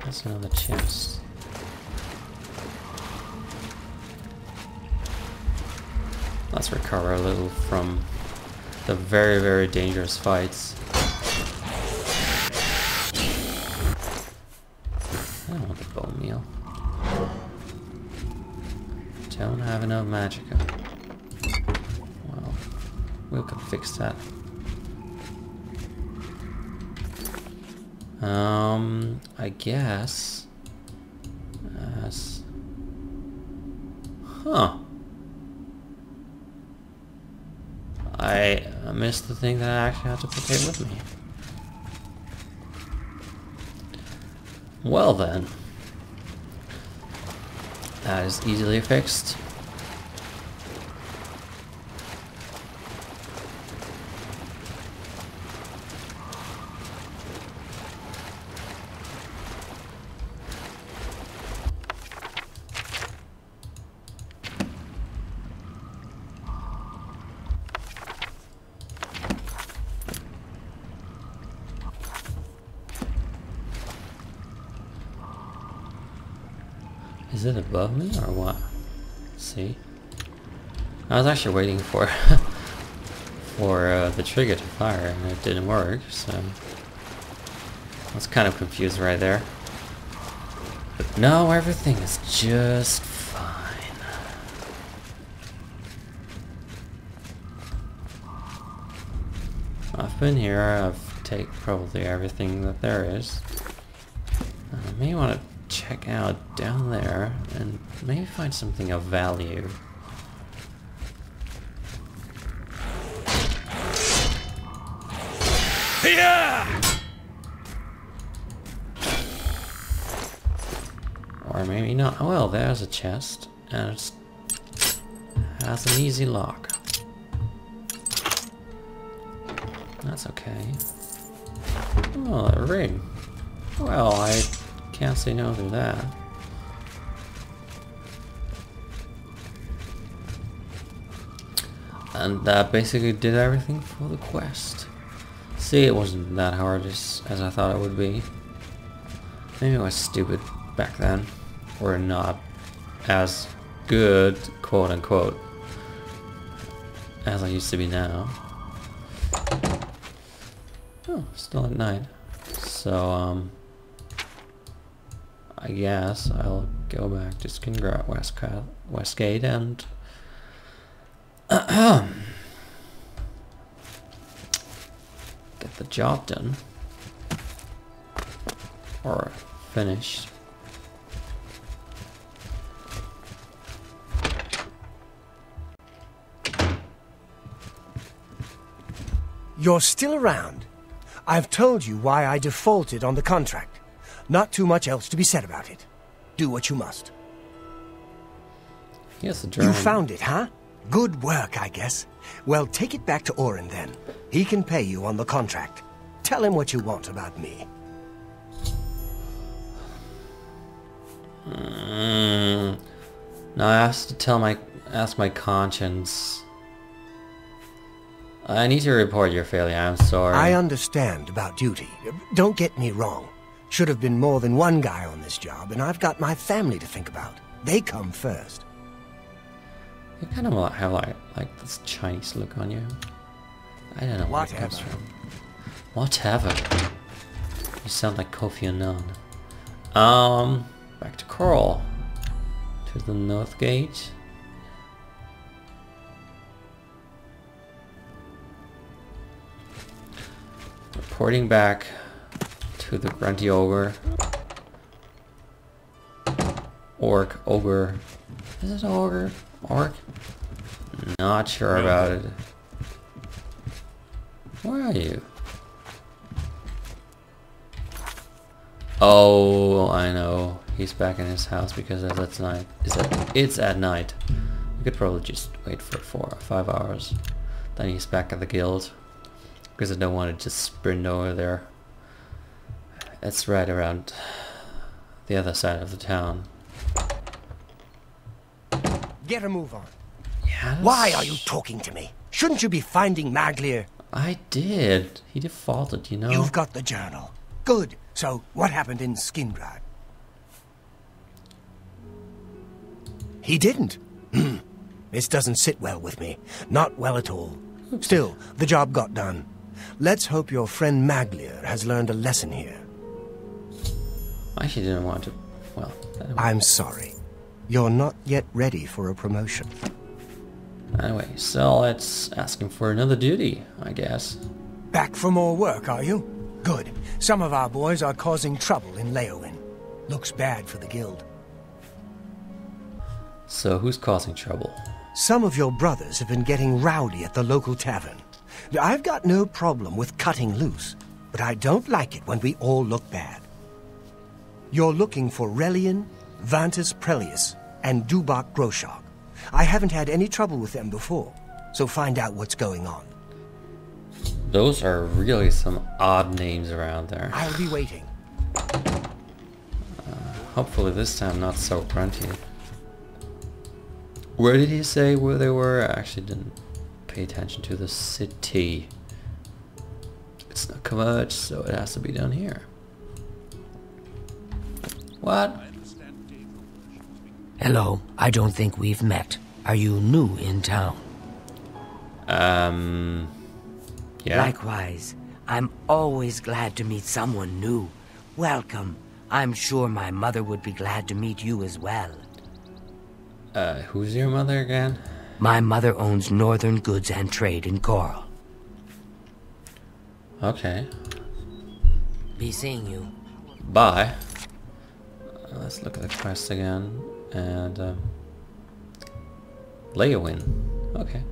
That's another chest. Let's recover a little from the very, very dangerous fights. I don't want the bone meal. Don't have enough magicka. Well, we can fix that. I guess. Huh. I missed the thing that I actually had to take with me. Well then. That is easily fixed. Is it above me or what? See? I was actually waiting for the trigger to fire and it didn't work, so I was kind of confused right there. But no, everything is just fine. I've been here, I've taken probably everything that there is. I may want to check out down there and maybe find something of value. Yeah! Or maybe not. Oh, well, there's a chest and it has an easy lock. That's okay. Oh, a ring. Well, I can't say no to that. And that basically did everything for the quest. See, it wasn't that hard as I thought it would be. Maybe I was stupid back then. Or not as good, quote unquote, as I used to be now. Oh, still at night. So, I guess I'll go back to Skingrat Westgate and get the job done. Or finished. You're still around. I've told you why I defaulted on the contract. Not too much else to be said about it. Do what you must. Yes, the journal. You found it, huh? Good work, I guess. Well, take it back to Orin then. He can pay you on the contract. Tell him what you want about me. Now I have to ask my conscience. I need to report your failure, I'm sorry. I understand about duty. Don't get me wrong. Should have been more than one guy on this job, and I've got my family to think about. They come first. You kind of have like this Chinese look on you. I don't know where it comes from. Whatever. You sound like Kofi Annan. Back to Coral. To the North Gate. Reporting back to the grunty ogre. Orc, ogre. Is it ogre? Orc? Not sure about it. Where are you? Oh, I know. He's back in his house because it's night. It's at night. We could probably just wait for 4 or 5 hours. Then he's back at the guild. Because I don't want to just sprint over there. It's right around the other side of the town. Get a move on. Yes. Why are you talking to me? Shouldn't you be finding Maglier? I did. He defaulted, you know. You've got the journal. Good. So, what happened in Skingrad? He didn't. This doesn't sit well with me. Not well at all. Still, the job got done. Let's hope your friend Maglier has learned a lesson here. I actually didn't want to... Well... I'm sorry. You're not yet ready for a promotion. Anyway, so let's ask him for another duty, I guess. Back for more work, are you? Good. Some of our boys are causing trouble in Leowin. Looks bad for the guild. So who's causing trouble? Some of your brothers have been getting rowdy at the local tavern. I've got no problem with cutting loose, but I don't like it when we all look bad. You're looking for Relian, Vantus Prelius, and Dubak Groshog. I haven't had any trouble with them before, so find out what's going on. Those are really some odd names around there. I'll be waiting. Hopefully this time not so grunty. Where did he say where they were? I actually didn't pay attention to the city. It's not much, so it has to be down here. What? Hello, I don't think we've met. Are you new in town? Yeah. Likewise, I'm always glad to meet someone new. Welcome. I'm sure my mother would be glad to meet you as well. Who's your mother again? My mother owns Northern Goods and Trade in Coral. Okay. Be seeing you. Bye. Let's look at the quest again. And, Leowin. Okay.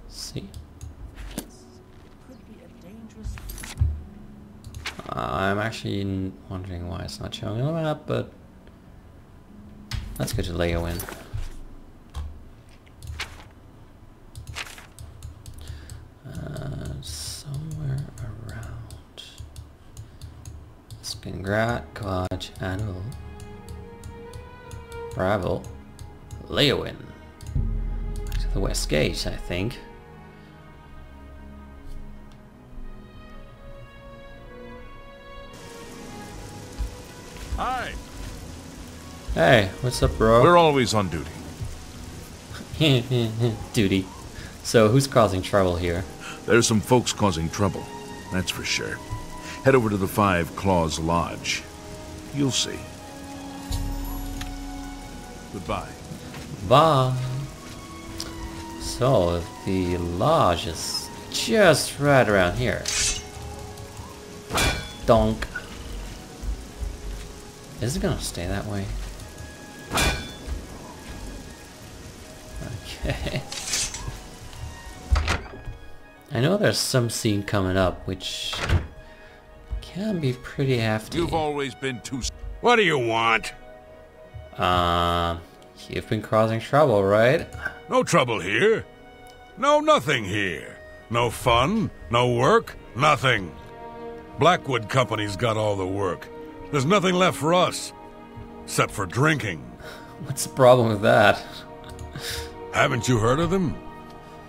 See. I'm actually wondering why it's not showing on the map, but let's go to Leowin. Somewhere around Spingrat, Quadge, Anvil, Bravo, Leowin. Back to the West Gate, I think. Hi. Hey, what's up, bro? We're always on duty. Duty. So, who's causing trouble here? There's some folks causing trouble, that's for sure. Head over to the Five Claws Lodge. You'll see. Goodbye. Bye. So, the lodge is just right around here. Donk. Is it gonna stay that way? Okay. I know there's some scene coming up which can be pretty hefty. You've always been too... What do you want? You've been causing trouble, right? No trouble here. No, nothing here. No fun, no work, nothing. Blackwood Company's got all the work. There's nothing left for us, except for drinking. What's the problem with that? Haven't you heard of them?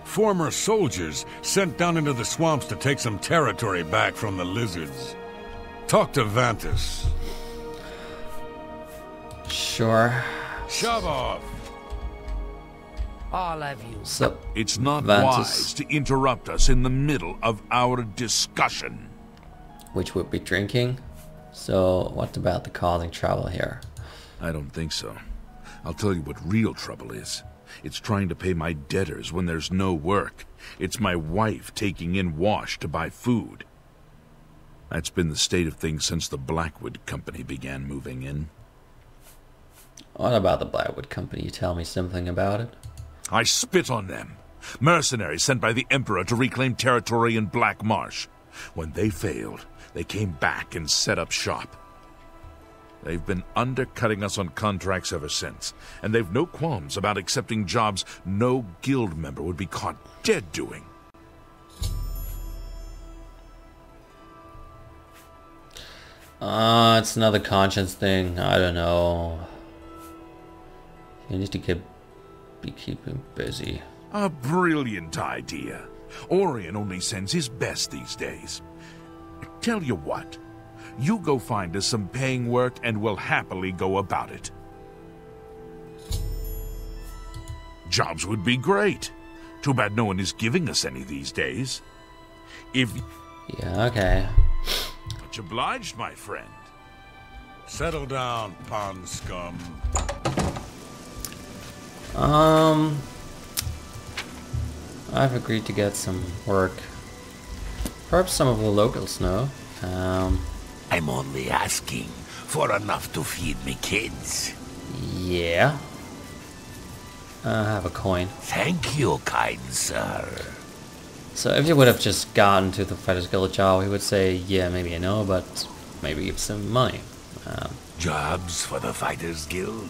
Former soldiers sent down into the swamps to take some territory back from the lizards. Talk to Vantus. Sure. Shove off. All of you. So, It's not Vantus. wise to interrupt us in the middle of our discussion. which would be drinking. So, what about the causing trouble here? I don't think so. I'll tell you what real trouble is. It's trying to pay my debtors when there's no work. It's my wife taking in wash to buy food. That's been the state of things since the Blackwood Company began moving in. What about the Blackwood Company? You tell me something about it? I spit on them. Mercenaries sent by the Emperor to reclaim territory in Black Marsh. When they failed, they came back and set up shop. They've been undercutting us on contracts ever since, and they've no qualms about accepting jobs no guild member would be caught dead doing. It's another conscience thing. I don't know. You need to be keeping busy. A brilliant idea. Orion only sends his best these days. Tell you what, you go find us some paying work and we'll happily go about it. Jobs would be great. Too bad no one is giving us any these days. If... Yeah, okay. Much obliged, my friend. Settle down, pond scum. I've agreed to get some work. Perhaps some of the locals know. I'm only asking for enough to feed me kids. Yeah. I have a coin. Thank you, kind sir. So if you would have just gotten to the Fighters Guild job, he would say, yeah, maybe I know, but maybe give some money. Jobs for the Fighters Guild?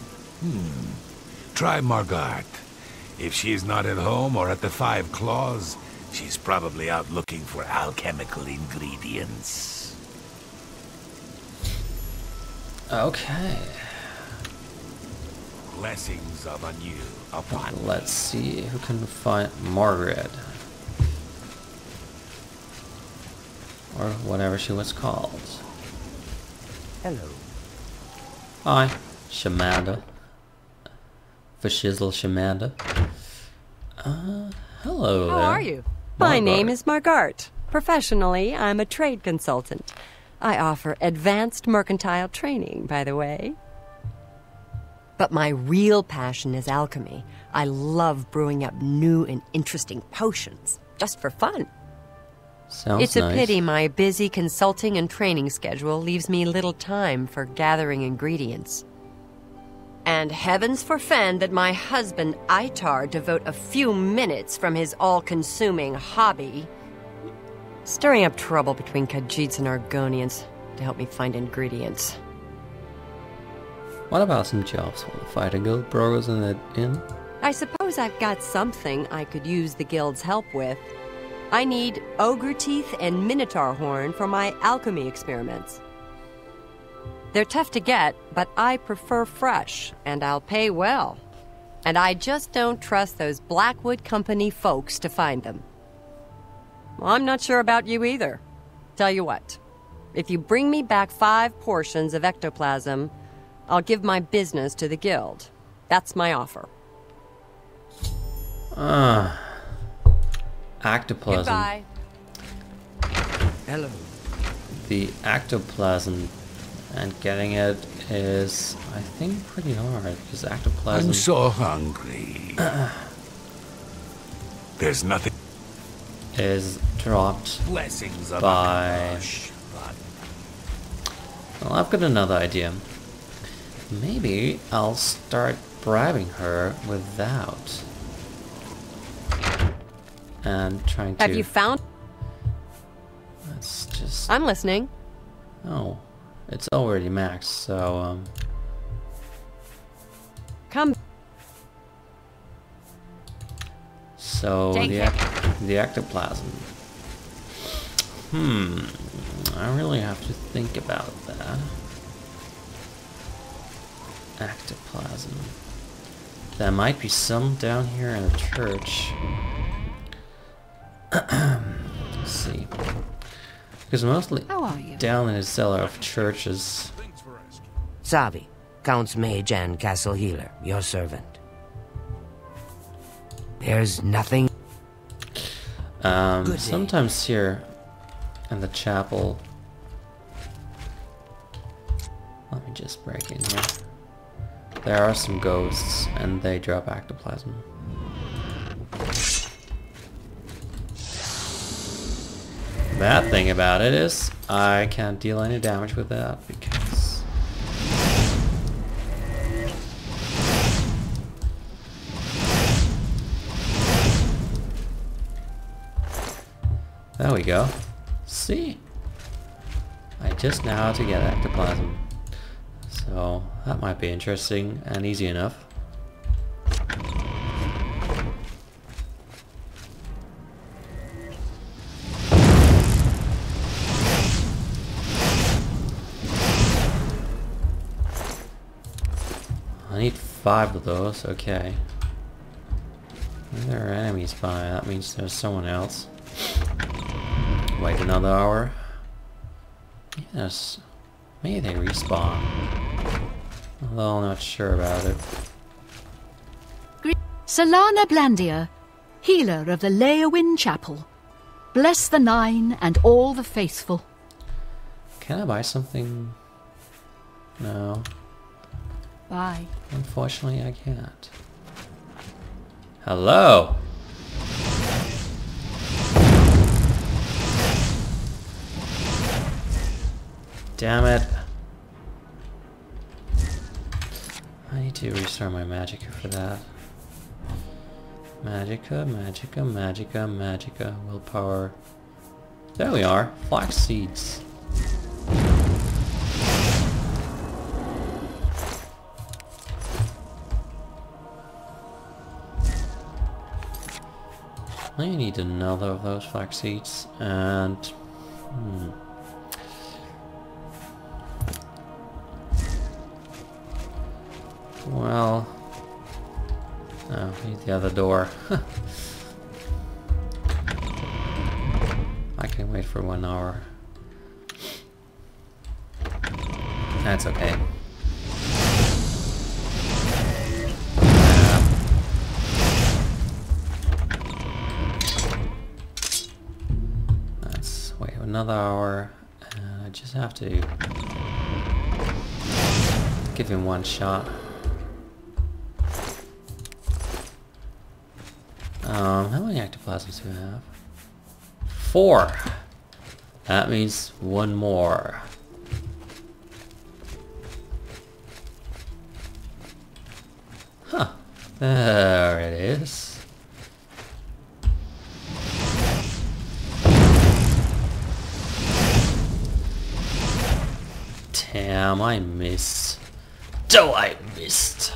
Try Margart. If she's not at home or at the Five Claws, she's probably out looking for alchemical ingredients. Okay. Blessings of anew upon me. Let's see who can find Margaret. Or whatever she was called. Hello. Hi, Shamanda. Fashizzle Shamanda. Hello How there. are you? My name Margart. is Margart. Professionally, I'm a trade consultant. I offer advanced mercantile training, by the way. But my real passion is alchemy. I love brewing up new and interesting potions, just for fun. Sounds It's a nice. pity my busy consulting and training schedule leaves me little time for gathering ingredients. And heavens forfend that my husband, Itar, devote a few minutes from his all-consuming hobby stirring up trouble between Khajiits and Argonians to help me find ingredients. What about some jobs for the Fighting Guild bros in the inn? I suppose I've got something I could use the guild's help with. I need ogre teeth and minotaur horn for my alchemy experiments. They're tough to get, but I prefer fresh, and I'll pay well. And I just don't trust those Blackwood Company folks to find them. Well, I'm not sure about you either. Tell you what, if you bring me back 5 portions of ectoplasm, I'll give my business to the guild. That's my offer. Ectoplasm. Goodbye. Hello. The ectoplasm and getting it is, I think, pretty hard because ectoplasm I'm so hungry. There's nothing. is dropped. Blessings of Bye. Well, I've got another idea. Maybe I'll start bribing her without and trying to. Have you found? Let's just. I'm listening. Oh, it's already maxed. So Come. So Take the ectoplasm. I really have to think about that. Ectoplasm. There might be some down here in the church. Let's see. Because mostly How are you? down in the cellar of churches. Savi, Count's mage and castle healer, your servant. There's nothing. Good day. Sometimes here in the chapel. Let me just break in here. There are some ghosts and they drop ectoplasm. Bad thing about it is I can't deal any damage with that because there we go. See? I just know how to get ectoplasm. So that might be interesting and easy enough. I need 5 of those, okay. There are enemies by, that means there's someone else. Wait another hour. Yes, maybe they respawn. Although I'm not sure about it. Solana Blandia, healer of the Leowin Chapel. Bless the Nine and all the faithful. Can I buy something? No. Bye. Unfortunately, I can't. Hello! Damn it. I need to restart my magicka for that. Magicka, magicka, magicka, magicka. Willpower. There we are. Flax seeds. I need another of those flax seeds and well, no, I need the other door. I can wait for 1 hour. That's okay. Let's wait another hour, and I just have to give him one shot. How many ectoplasms do we have? 4! That means one more. Huh. There it is. Damn, I missed. Oh, I missed.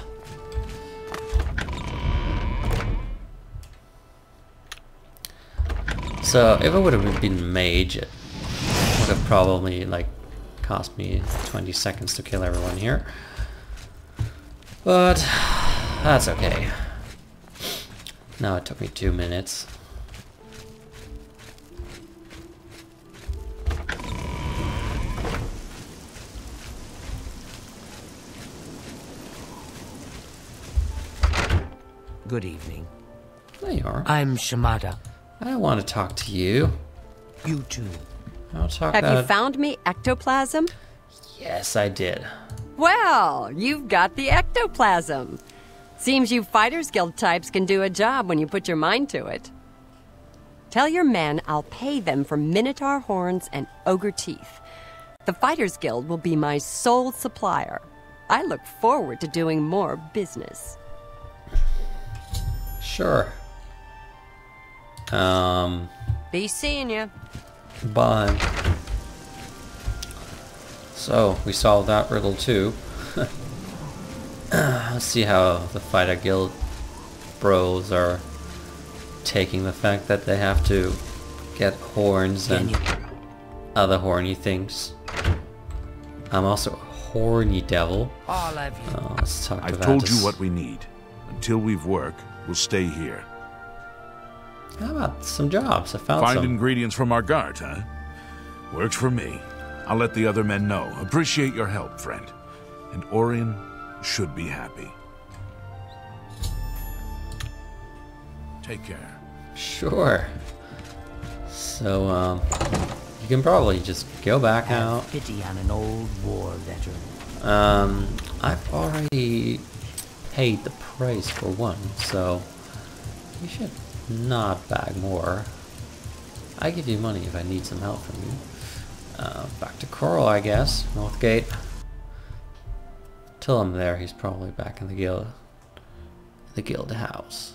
So if it would have been mage, it would have probably like cost me 20 seconds to kill everyone here. But that's okay. Now it took me 2 minutes. Good evening. There you are. I'm Shimada. I want to talk to you. You too. I'll talk Have that. you found me ectoplasm? Yes, I did. Well, you've got the ectoplasm. Seems you Fighters Guild types can do a job when you put your mind to it. Tell your men I'll pay them for minotaur horns and ogre teeth. The Fighters Guild will be my sole supplier. I look forward to doing more business. Sure. Be seeing you. Bye. So, we solved that riddle too. Let's see how the Fighter Guild bros are taking the fact that they have to get horns and other horny things. I'm also a horny devil. All of you. Let's talk I've about told this. you what we need. Until we've work, we'll stay here. How about some jobs? I found Find some. ingredients from our guard, huh? Works for me. I'll let the other men know. Appreciate your help, friend. And Orion should be happy. Take care. Sure. So, you can probably just go back out. Pity on an old war veteran. I've already paid the price for one, so you should not bag more. I give you money if I need some help from you. Back to Coral, I guess. Northgate. Till I'm there, he's probably back in the guild. The guild house.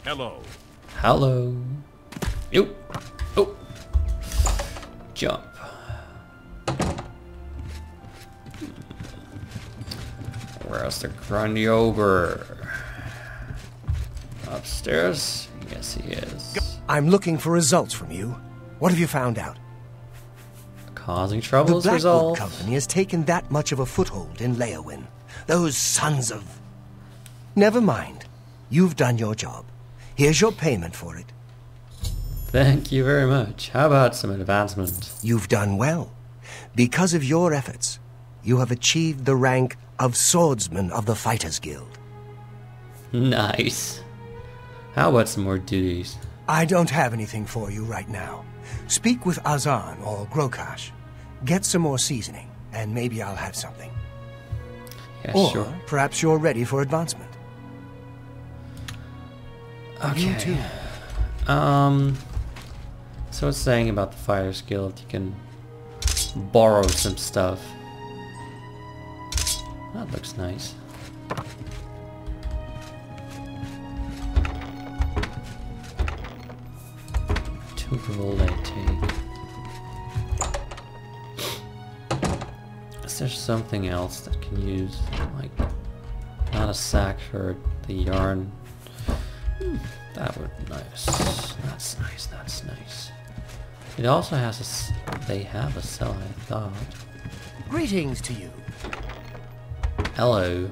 Hello. Hello. Yo. Oh. Jump. Where's the grungy ogre? Upstairs? Yes, he is. I'm looking for results from you. What have you found out? Causing The trouble is Blackwood resolved. Company has taken that much of a foothold in Leowin. Those sons of... Never mind. You've done your job. Here's your payment for it. Thank you very much. How about some advancement? You've done well. Because of your efforts, you have achieved the rank of Swordsman of the Fighters Guild. Nice. How about some more duties? I don't have anything for you right now. Speak with Azan or Grokash. Get some more seasoning, and maybe I'll have something. Yeah, Or sure. perhaps you're ready for advancement. Okay. You too. So it's saying about the Fighters Guild, you can borrow some stuff. That looks nice. Two gold I take. Is there something else that can use, like, not a sack for the yarn? That would be nice. That's nice, that's nice. It also has they have a cell, I thought. Greetings to you. Hello.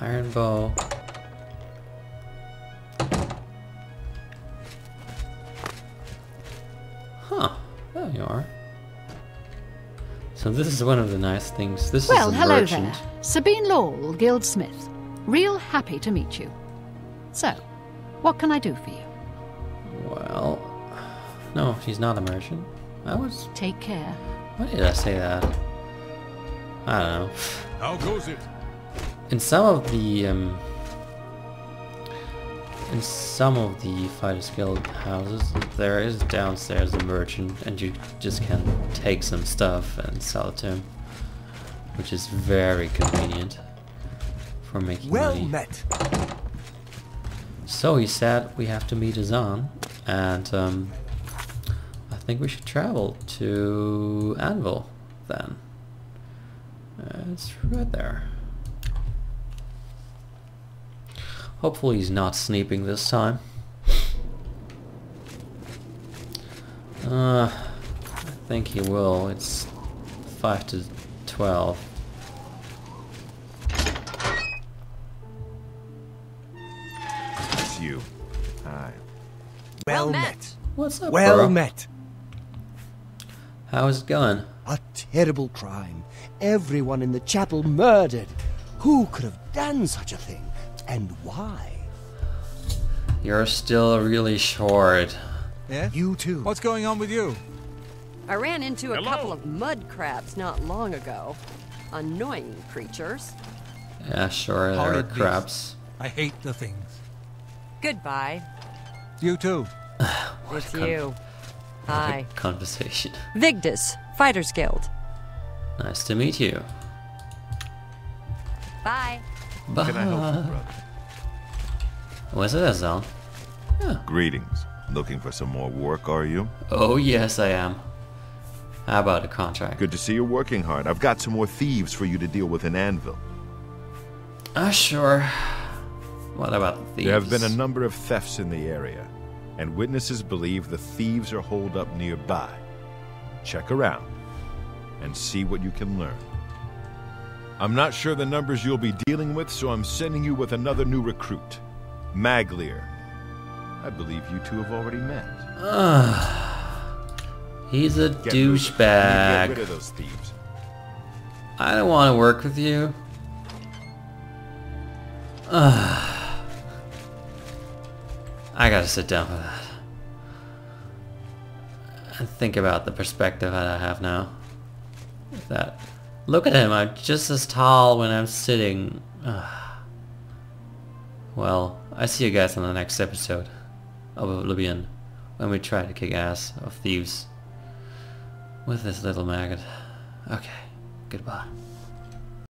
Iron bow. Huh. There you are. So this is one of the nice things. This Well, is a hello merchant. there. Sabine Lowell, Guildsmith. Real happy to meet you. So, what can I do for you? Well, no, she's not a merchant. I was. Take care. Why did I say that? I don't know. How goes it? In some of the Fighters Guild houses, there is downstairs a merchant, and you just can take some stuff and sell it to him, which is very convenient for making Well money. met. So he said we have to meet Azan, and I think we should travel to Anvil then. It's right there. Hopefully he's not sneaking this time. I think he will. It's 5 to 12. It's you. Hi. Well Well met. met. What's up, Well bro? met. How's it going? A terrible crime. Everyone in the chapel murdered. Who could have done such a thing? And why? You're still really short. Yeah? You too. What's going on with you? I ran into a Hello. couple of mud crabs not long ago. Annoying creatures. Yeah, sure, there are Horrid beast. crabs. I hate the things. Goodbye. You too. It's you. Hi. Conversation. Vigdis, Fighters Guild. Nice to meet you. Bye. Bye. Can I help you, brother? Was it Azal? Greetings. Looking for some more work, are you? Oh yes, I am. How about a contract? Good to see you're working hard. I've got some more thieves for you to deal with in Anvil. Sure. What about the thieves? There have been a number of thefts in the area, and witnesses believe the thieves are holed up nearby. Check around and see what you can learn. I'm not sure the numbers you'll be dealing with, so I'm sending you with another new recruit, Maglier. I believe you two have already met. He's a Get moving. douchebag. Get rid of those thieves. I don't want to work with you. I gotta sit down for that. And think about the perspective that I have now. That. Look at him, I'm just as tall when I'm sitting. Well, I see you guys on the next episode of Oblivion, when we try to kick ass of thieves with this little maggot. Okay, goodbye.